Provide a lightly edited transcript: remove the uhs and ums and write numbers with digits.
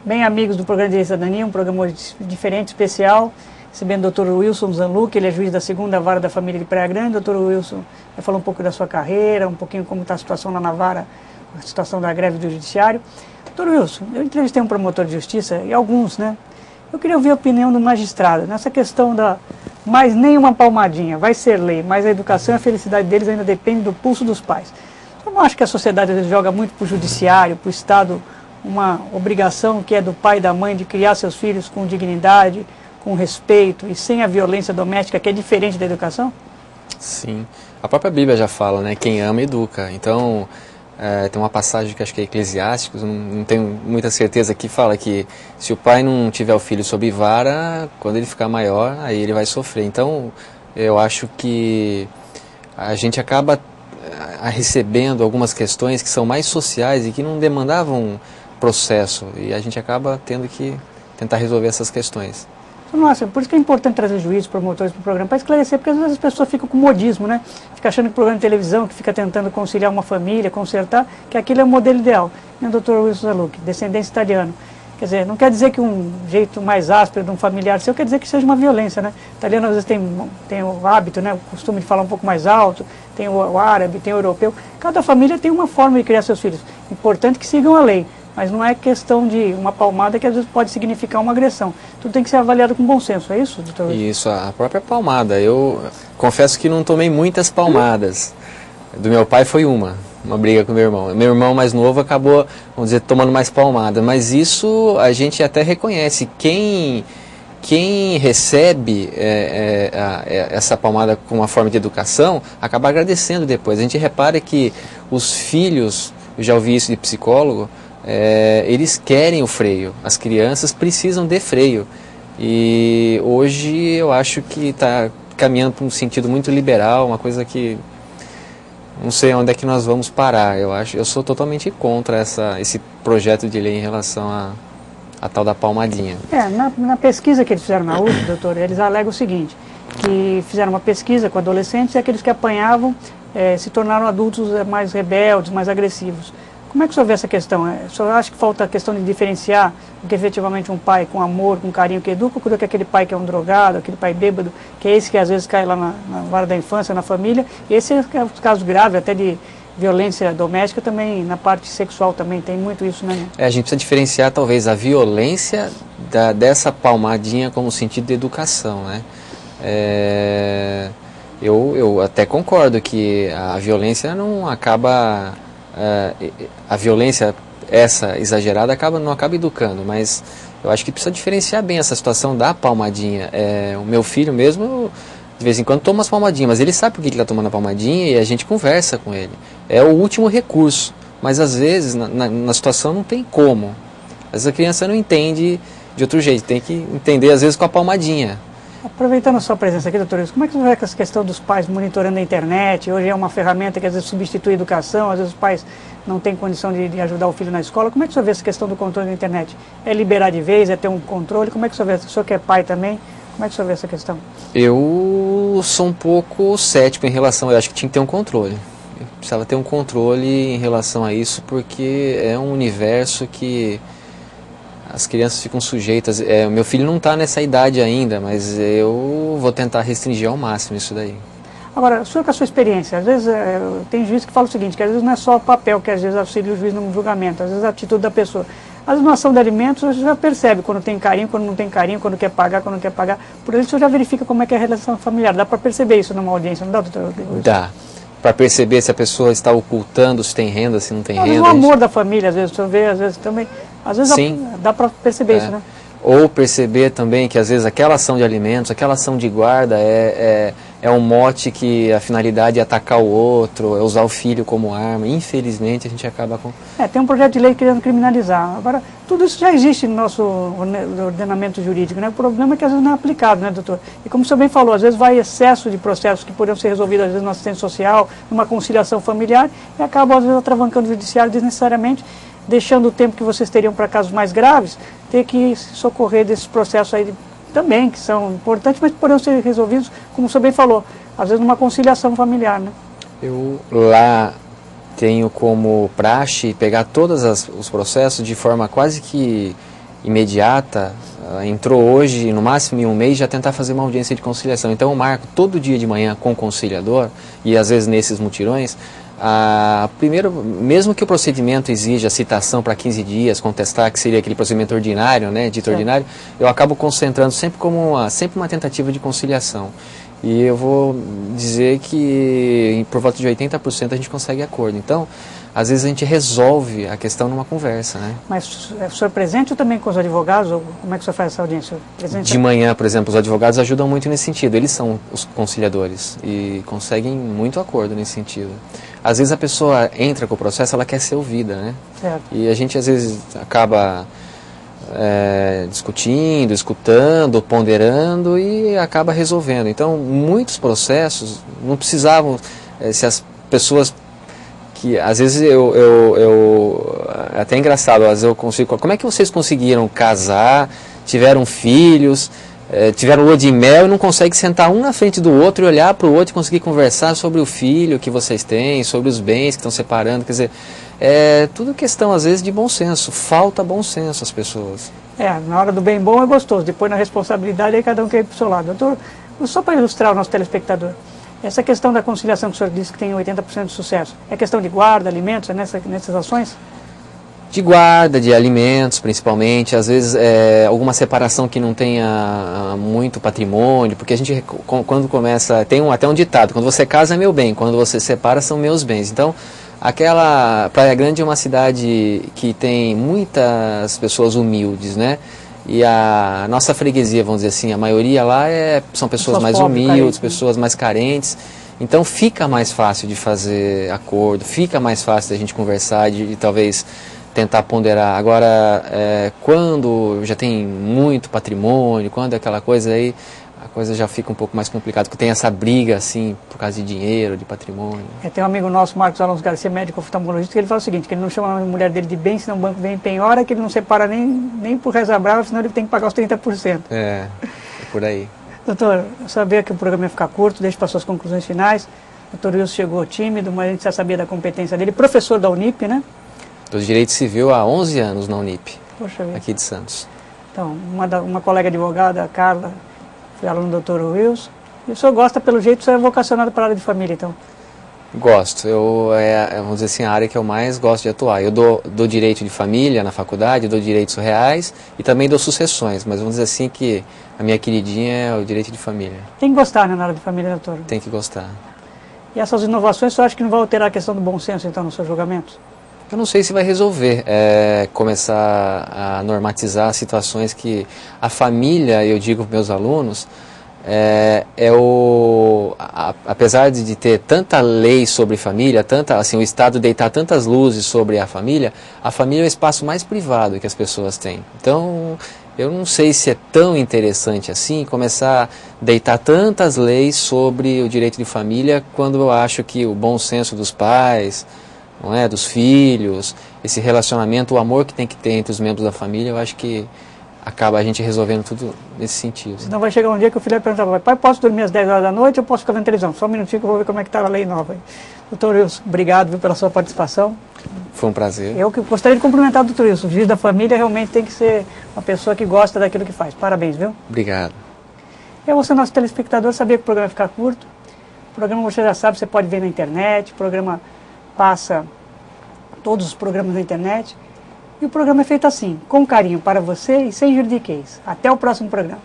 bem amigos do programa de Cidadania, um programa hoje diferente, especial, recebendo o Dr. Wilson Zanluc, ele é juiz da 2ª Vara da Família de Praia Grande. Dr. Wilson vai falar um pouco da sua carreira, um pouquinho como está a situação lá na Vara, a situação da greve do Judiciário. Dr. Wilson, eu entrevistei um promotor de justiça, e alguns, né? Eu queria ouvir a opinião do magistrado, nessa questão da mais nenhuma palmadinha, vai ser lei, mas a educação e a felicidade deles ainda depende do pulso dos pais. Eu não acho que a sociedade às vezes joga muito para o judiciário, para o Estado, uma obrigação que é do pai e da mãe de criar seus filhos com dignidade, com respeito e sem a violência doméstica, que é diferente da educação? Sim, a própria Bíblia já fala, né, quem ama educa. Então, tem uma passagem que acho que é Eclesiásticos, não tenho muita certeza, que fala que se o pai não tiver o filho sob vara, quando ele ficar maior, aí ele vai sofrer. Então, eu acho que a gente acaba recebendo algumas questões que são mais sociais e que não demandavam processo, e a gente acaba tendo que tentar resolver essas questões. Nossa, por isso que é importante trazer juízes, promotores para o programa, para esclarecer, porque às vezes as pessoas ficam com modismo, né? Fica achando que o programa de televisão, que fica tentando conciliar uma família, consertar, que aquilo é o modelo ideal. E o Dr. Wilson Zanluc, descendente italiano. Quer dizer, não quer dizer que um jeito mais áspero de um familiar seu, quer dizer que seja uma violência, né? O italiano às vezes tem o hábito, né? O costume de falar um pouco mais alto, tem o árabe, tem o europeu. Cada família tem uma forma de criar seus filhos. Importante que sigam a lei. Mas não é questão de uma palmada que às vezes pode significar uma agressão. Tudo tem que ser avaliado com bom senso, é isso, doutor? Isso, a própria palmada. Eu confesso que não tomei muitas palmadas. Do meu pai foi uma briga com meu irmão. Meu irmão mais novo acabou, vamos dizer, tomando mais palmada. Mas isso a gente até reconhece. Quem recebe essa palmada com uma forma de educação, acaba agradecendo depois. A gente repara que os filhos, eu já ouvi isso de psicólogo, eles querem o freio, as crianças precisam de freio, e hoje eu acho que está caminhando para um sentido muito liberal, uma coisa que não sei onde é que nós vamos parar. Eu sou totalmente contra esse projeto de lei em relação a tal da palmadinha. Na pesquisa que eles fizeram na USP, doutor, eles alegam o seguinte, que fizeram uma pesquisa com adolescentes e aqueles que apanhavam se tornaram adultos mais rebeldes, mais agressivos. Como é que o senhor vê essa questão? O senhor acha que falta a questão de diferenciar o que efetivamente um pai com amor, com carinho que educa, ou aquele pai que é um drogado, aquele pai bêbado, que é esse que às vezes cai lá na vara da infância, na família? E esse é o caso grave, até de violência doméstica também, na parte sexual também, tem muito isso, né? A gente precisa diferenciar talvez a violência dessa palmadinha como sentido de educação, né? Eu até concordo que a violência não acaba... a violência essa exagerada não acaba educando, mas eu acho que precisa diferenciar bem essa situação da palmadinha. O meu filho mesmo, de vez em quando toma umas palmadinhas, mas ele sabe por que ele está tomando a palmadinha e a gente conversa com ele. É o último recurso, mas às vezes na situação não tem como. Às vezes a criança não entende de outro jeito, tem que entender às vezes com a palmadinha. Aproveitando a sua presença aqui, doutor Wilson, como é que você vê com essa questão dos pais monitorando a internet? Hoje é uma ferramenta que às vezes substitui a educação, às vezes os pais não têm condição de ajudar o filho na escola. Como é que você vê essa questão do controle da internet? É liberar de vez, é ter um controle? Como é que você vê? O senhor que é pai também, como é que você vê essa questão? Eu sou um pouco cético em relação, eu acho que tinha que ter um controle. Eu precisava ter um controle em relação a isso, porque é um universo que as crianças ficam sujeitas. Meu filho não está nessa idade ainda, mas eu vou tentar restringir ao máximo isso daí. Agora, o senhor com a sua experiência, às vezes tem juiz que fala o seguinte, que às vezes não é só o papel que às vezes auxilia o juiz no julgamento, às vezes a atitude da pessoa. Às vezes, na ação de alimentos, você já percebe quando tem carinho, quando não tem carinho, quando quer pagar, quando não quer pagar. Por isso, o senhor já verifica como é que é a relação familiar. Dá para perceber isso numa audiência, não dá, doutor? Dá. Para perceber se a pessoa está ocultando, se tem renda, se não tem renda. O amor da família, às vezes, o senhor vê, às vezes também. Às vezes sim, dá para perceber isso, né? Ou perceber também que às vezes aquela ação de alimentos, aquela ação de guarda é um mote que a finalidade é atacar o outro, é usar o filho como arma. Infelizmente a gente acaba com... tem um projeto de lei querendo criminalizar. Agora, tudo isso já existe no nosso ordenamento jurídico, né? O problema é que às vezes não é aplicado, né, doutor? E como o senhor bem falou, às vezes vai excesso de processos que poderiam ser resolvidos, às vezes, na assistência social, numa conciliação familiar, e acabam, às vezes, atravancando o judiciário desnecessariamente, deixando o tempo que vocês teriam para casos mais graves, ter que socorrer desses processos aí também, que são importantes, mas poderiam ser resolvidos, como o senhor bem falou, às vezes numa conciliação familiar, né? Eu lá tenho como praxe pegar todos os processos de forma quase que imediata, entrou hoje, no máximo em um mês, já tentar fazer uma audiência de conciliação. Então eu marco todo dia de manhã com o conciliador, e às vezes nesses mutirões, primeiro, mesmo que o procedimento exija citação para 15 dias, contestar, que seria aquele procedimento ordinário, né, dito ordinário, eu acabo concentrando sempre como sempre uma tentativa de conciliação. E eu vou dizer que por volta de 80% a gente consegue acordo. Então, às vezes a gente resolve a questão numa conversa, né? Mas o senhor presente ou também com os advogados? Ou como é que o senhor faz essa audiência? Presente? De manhã, por exemplo, os advogados ajudam muito nesse sentido. Eles são os conciliadores e conseguem muito acordo nesse sentido. Às vezes a pessoa entra com o processo, ela quer ser ouvida, né? Certo. E a gente às vezes acaba discutindo, escutando, ponderando e acaba resolvendo. Então, muitos processos não precisavam, se as pessoas que às vezes é até engraçado, às vezes eu consigo, como é que vocês conseguiram casar, tiveram filhos, tiveram lua de mel e não conseguem sentar um na frente do outro e olhar para o outro e conseguir conversar sobre o filho que vocês têm, sobre os bens que estão separando, quer dizer, é tudo questão às vezes de bom senso, falta bom senso às pessoas. Na hora do bem bom é gostoso, depois na responsabilidade aí cada um quer ir para o seu lado. Doutor, só para ilustrar o nosso telespectador, essa questão da conciliação que o senhor disse que tem 80% de sucesso, é questão de guarda, alimentos, nessas ações? De guarda, de alimentos principalmente, às vezes alguma separação que não tenha muito patrimônio, porque a gente quando começa, tem até um ditado, quando você casa é meu bem, quando você separa são meus bens. Então, aquela Praia Grande é uma cidade que tem muitas pessoas humildes, né? E a nossa freguesia, vamos dizer assim, a maioria lá são pessoas mais humildes, pessoas mais carentes. Então fica mais fácil de fazer acordo, fica mais fácil da gente conversar, de talvez tentar ponderar. Agora, quando já tem muito patrimônio, quando é aquela coisa aí, a coisa já fica um pouco mais complicada, porque tem essa briga, assim, por causa de dinheiro, de patrimônio. Tem um amigo nosso, Marcos Alonso Garcia, médico oftalmologista, que ele fala o seguinte, que ele não chama a mulher dele de bem, senão o banco vem em penhora, que ele não separa nem por reza brava, senão ele tem que pagar os 30%. É por aí. Doutor, eu sabia que o programa ia ficar curto, deixe para suas conclusões finais. O doutor Wilson chegou tímido, mas a gente já sabia da competência dele. Professor da Unip, né? Do Direito Civil há 11 anos na Unip, Poxa vida. Aqui de Santos. Então, uma colega advogada, a Carla, foi aluna do doutor Wilson. E o senhor gosta, pelo jeito, o senhor é vocacionado para a área de família, então? Gosto. Vamos dizer assim, a área que eu mais gosto de atuar. Eu dou direito de família na faculdade, dou direitos reais e também dou sucessões, mas vamos dizer assim que a minha queridinha é o direito de família. Tem que gostar, né, na área de família, doutor? Tem que gostar. E essas inovações, o senhor acha que não vai alterar a questão do bom senso, então, nos seus julgamentos? Eu não sei se vai resolver começar a normatizar situações que a família, eu digo para meus alunos, apesar de ter tanta lei sobre família, o Estado deitar tantas luzes sobre a família é o espaço mais privado que as pessoas têm. Então, eu não sei se é tão interessante assim começar a deitar tantas leis sobre o direito de família, quando eu acho que o bom senso dos pais, não é, dos filhos, esse relacionamento, o amor que tem que ter entre os membros da família, eu acho que acaba a gente resolvendo tudo nesse sentido. Senão vai chegar um dia que o filho vai perguntar, pai, posso dormir às 10 horas da noite ou posso ficar vendo televisão? Só um minutinho que eu vou ver como é que está a lei nova. Doutor Wilson, obrigado pela sua participação. Foi um prazer. Eu que gostaria de cumprimentar o doutor Wilson. O juiz da família realmente tem que ser uma pessoa que gosta daquilo que faz. Parabéns, viu? Obrigado. E você, nosso telespectador, sabia que o programa vai ficar curto. O programa, você já sabe, você pode ver na internet. O programa passa todos os programas na internet. E o programa é feito assim, com carinho para você e sem juridiquês. Até o próximo programa.